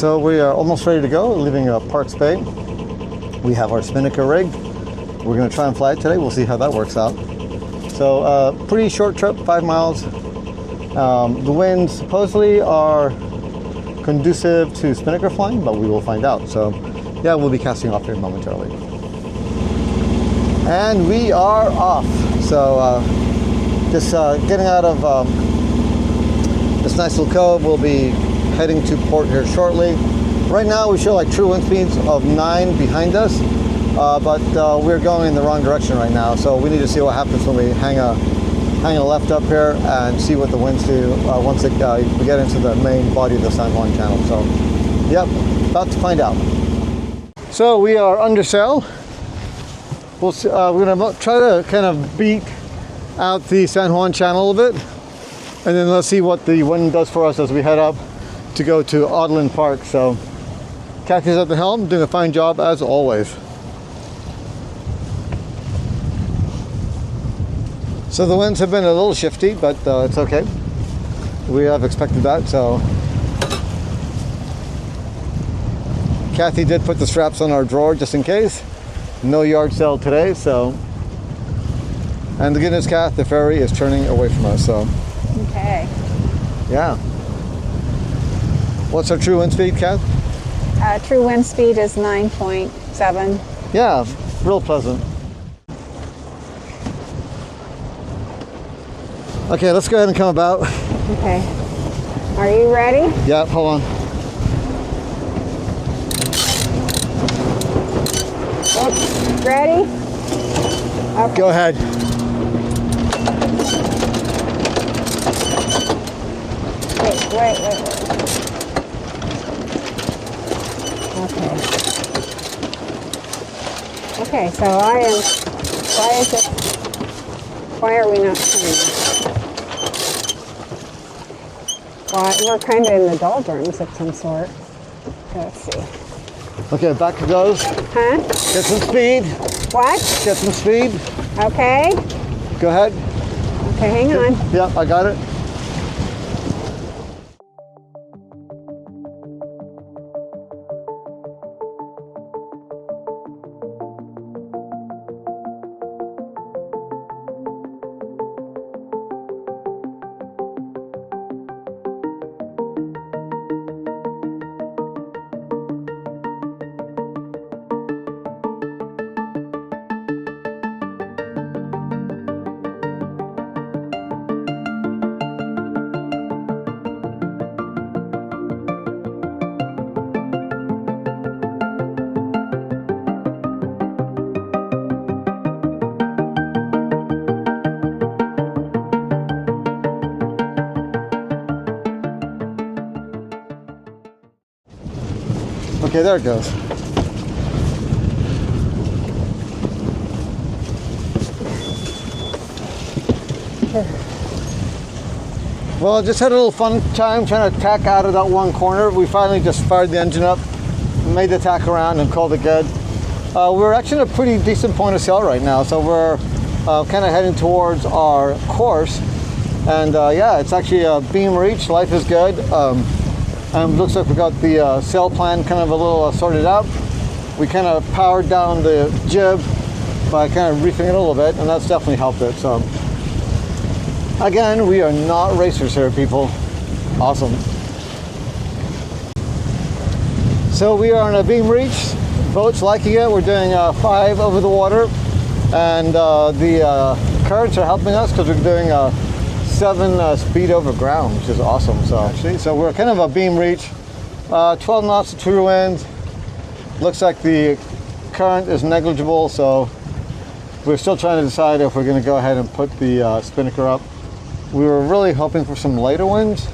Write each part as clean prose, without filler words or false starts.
So we are almost ready to go, leaving Parks Bay. We have our Spinnaker rig. We're going to try and fly it today. We'll see how that works out. So pretty short trip, 5 miles. The winds supposedly are conducive to Spinnaker flying, but we will find out. So yeah, we'll be casting off here momentarily. And we are off. So just getting out of this nice little cove. We'll be heading to port here shortly. Right now we show like true wind speeds of 9 behind us, but we're going in the wrong direction right now. So we need to see what happens when we hang a left up here and see what the winds do once we get into the main body of the San Juan Channel. So yep, about to find out. So we are under sail. We'll see, we're gonna try to kind of beat out the San Juan Channel a bit, and then let's see what the wind does for us as we head up to go to Odlin Park. So Kathy's at the helm, doing a fine job as always. So the winds have been a little shifty, but it's okay. We have expected that. So Kathy did put the straps on our drawer just in case. No yard sale today, so. And the good news, Kath, the ferry is turning away from us, so. Okay. Yeah. What's our true wind speed, Kath? True wind speed is 9.7. Yeah, real pleasant. Okay, let's go ahead and come about. Okay. Are you ready? Yeah, hold on. Oops. Ready? Okay. Go ahead. Wait. Okay, so why are we not turning? Well, we're kind of in the doldrums of some sort. Let's see. Okay, back it goes. Huh? Get some speed. What? Get some speed. Okay. Go ahead. Okay, hang on. Yeah, I got it. Okay, there it goes. Well, just had a little fun time trying to tack out of that one corner. We finally just fired the engine up, made the tack around, and called it good. We're actually at a pretty decent point of sail right now, so we're kind of heading towards our course. And yeah, it's actually a beam reach. Life is good. And looks like we got the sail plan kind of a little sorted out. We kind of powered down the jib by kind of reefing it a little bit, and that's definitely helped it. So again, we are not racers here, people. Awesome. So we are on a beam reach. Boat's liking it. We're doing 5 over the water, and the currents are helping us because we're doing 7 speed over ground, which is awesome. So we're kind of a beam reach, 12 knots of true wind. Looks like the current is negligible, so we're still trying to decide if we're going to go ahead and put the Spinnaker up. We were really hoping for some lighter winds,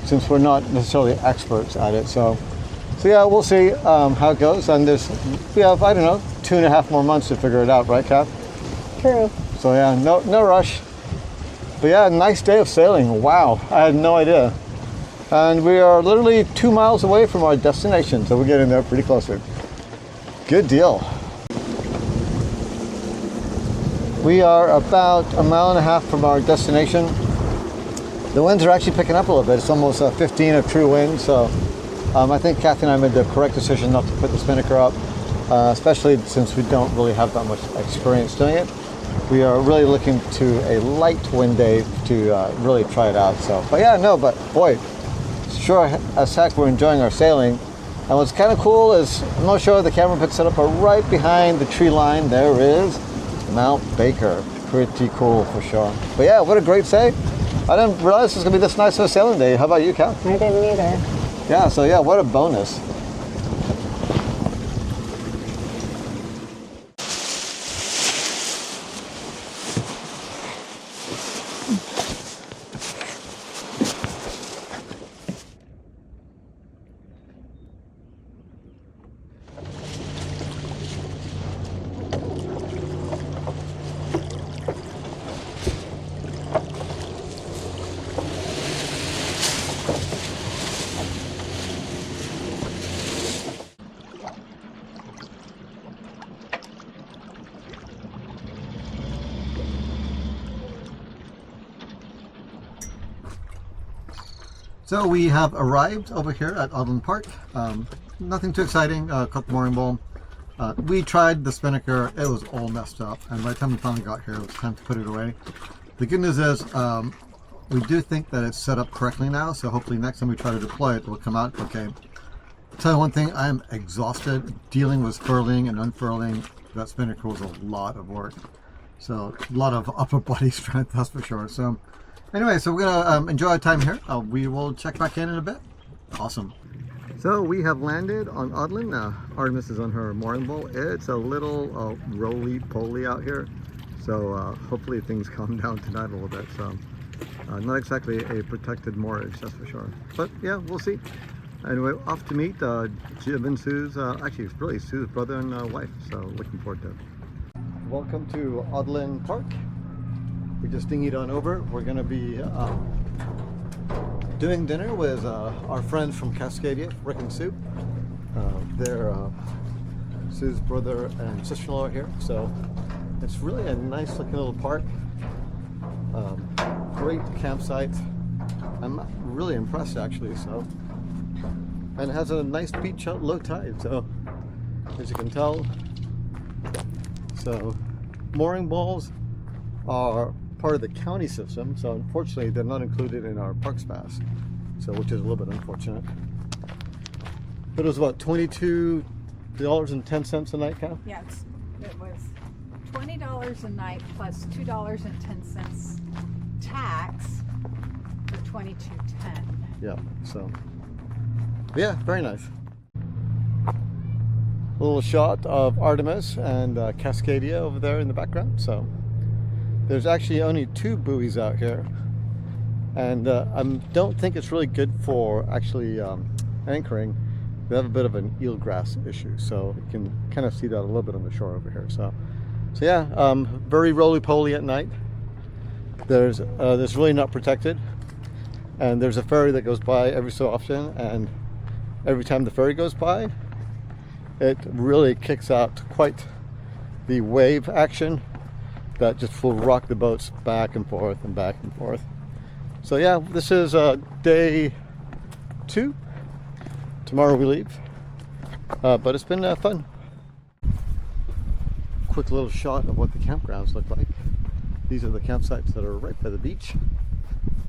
since we're not necessarily experts at it. So yeah, we'll see how it goes. And we have, I don't know, 2.5 more months to figure it out, right, Kath? True. So yeah, no rush. But yeah, nice day of sailing. Wow, I had no idea. And we are literally 2 miles away from our destination, so we're getting there pretty closer. Good deal. We are about 1.5 miles from our destination. The winds are actually picking up a little bit. It's almost 15 of true wind, so I think Kathy and I made the correct decision not to put the Spinnaker up, especially since we don't really have that much experience doing it. We are really looking to a light wind day to really try it out. So, but yeah, no, but boy, sure as heck we're enjoying our sailing. And what's kind of cool is, I'm not sure the camera picks it up, but right behind the tree line there is Mount Baker. Pretty cool for sure. But yeah, what a great say. I didn't realize it was going to be this nice of a sailing day. How about you, Cal? I didn't either. Yeah, so yeah, what a bonus. So we have arrived over here at Odlin Park. Nothing too exciting, caught the mooring ball. We tried the Spinnaker, it was all messed up, and by the time we finally got here it was time to put it away. The good news is we do think that it's set up correctly now, so hopefully next time we try to deploy it will come out okay. I'll tell you one thing, I am exhausted dealing with furling and unfurling. That Spinnaker was a lot of work. So a lot of upper body strength, that's for sure. So anyway, so we're gonna enjoy our time here. We will check back in a bit. Awesome. So we have landed on Odlin. Artemis is on her mooring ball. It's a little roly-poly out here. So hopefully things calm down tonight a little bit. So not exactly a protected moorage, that's for sure. But yeah, we'll see. Anyway, off to meet Jim and Sue's, actually it's really Sue's brother and wife. So looking forward to it. Welcome to Odlin Park. We just dinghied on over. We're going to be doing dinner with our friends from Cascadia, Rick and Sue. They're Sue's brother and sister-in-law here. So it's really a nice looking little park. Great campsite. I'm really impressed actually. So, and it has a nice beach at low tide. So as you can tell, so mooring balls are part of the county system, so unfortunately they're not included in our Parks Pass, so which is a little bit unfortunate. But it was about $22.10 a night, Cal? Yes, it was $20 a night plus $2.10 tax for $22.10. Yeah, so yeah, very nice. A little shot of Artemis and Cascadia over there in the background. So there's actually only 2 buoys out here, and I don't think it's really good for actually anchoring. They have a bit of an eelgrass issue, so you can kind of see that a little bit on the shore over here. So yeah, very roly-poly at night. There's really not protected, and there's a ferry that goes by every so often, and every time the ferry goes by, it really kicks out quite the wave action that just will rock the boats back and forth and back and forth. So yeah, this is day 2. Tomorrow we leave, but it's been fun. Quick little shot of what the campgrounds look like. These are the campsites that are right by the beach.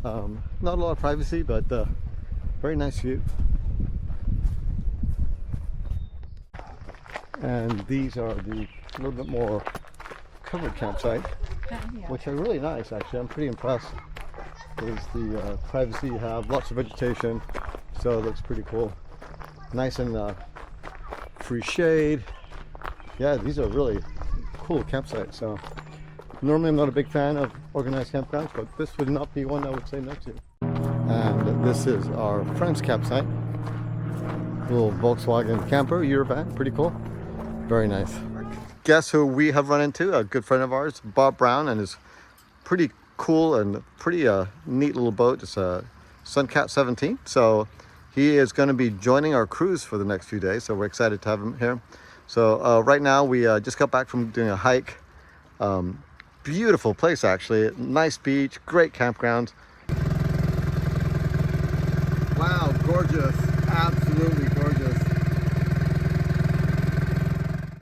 Not a lot of privacy, but very nice view. And these are the little bit more covered campsite, which are really nice actually. I'm pretty impressed with the privacy you have, lots of vegetation, so it looks pretty cool. Nice and free shade. Yeah, these are really cool campsites. So normally I'm not a big fan of organized campgrounds, but this would not be one I would say no to. And this is our friend's campsite. Little Volkswagen camper, Eurovan, pretty cool. Very nice. Guess who we have run into? A good friend of ours, Bob Brown, and his pretty cool and pretty neat little boat. It's a Suncat 17. So he is going to be joining our cruise for the next few days. So we're excited to have him here. So right now we just got back from doing a hike. Beautiful place actually. Nice beach, great campground. Wow, gorgeous. Absolutely gorgeous.